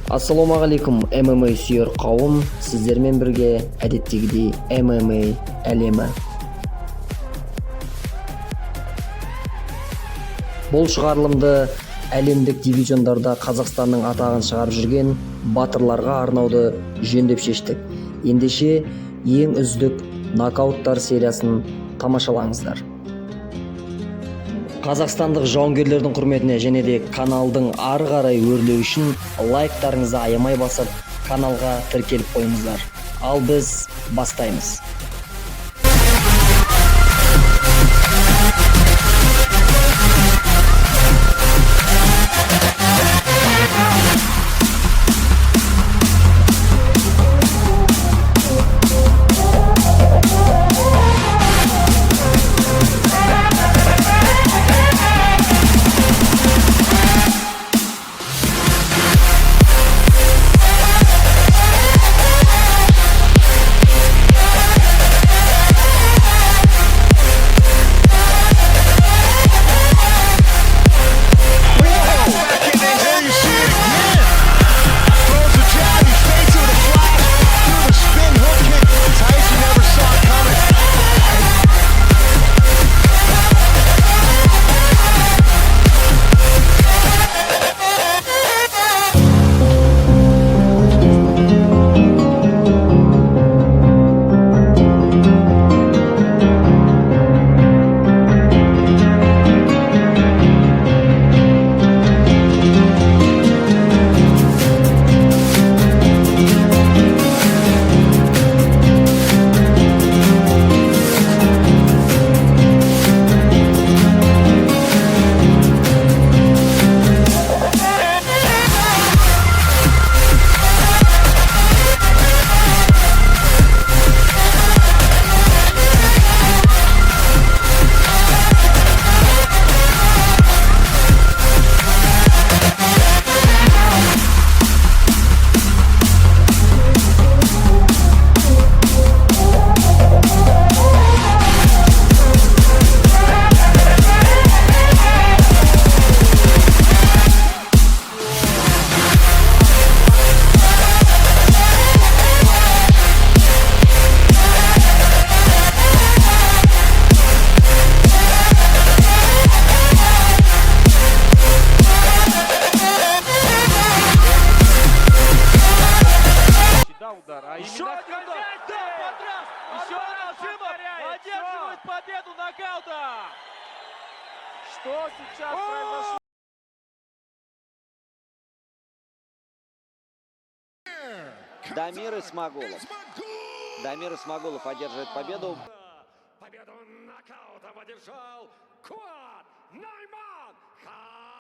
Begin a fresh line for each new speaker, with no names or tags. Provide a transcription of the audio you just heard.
Ассалаумағалейкум ММА сүйер қауым, сіздермен бірге әдеттегідей ММА әлемі. Бұл шығарылымды әлемдік дивизиондарда Қазақстанның атағын шығарып жүрген батырларға арнауды жөн деп шештік. Ендеше ең үздік нокауттар сериясын тамашалаңыздар. Қазақстандық жауынгерлердің құрметіне және де каналдың ары қарай өрлеу үшін лайктарыңызды аямай басып, каналға тіркеліп қойыңыздар. Ал біз бастаймыз.
Еще один подряд! Еще раз одерживает победу нокаута! Что сейчас произошло?
Дамир Исмагулов одерживает победу.
Победу нокаутом одержал Куат Найман.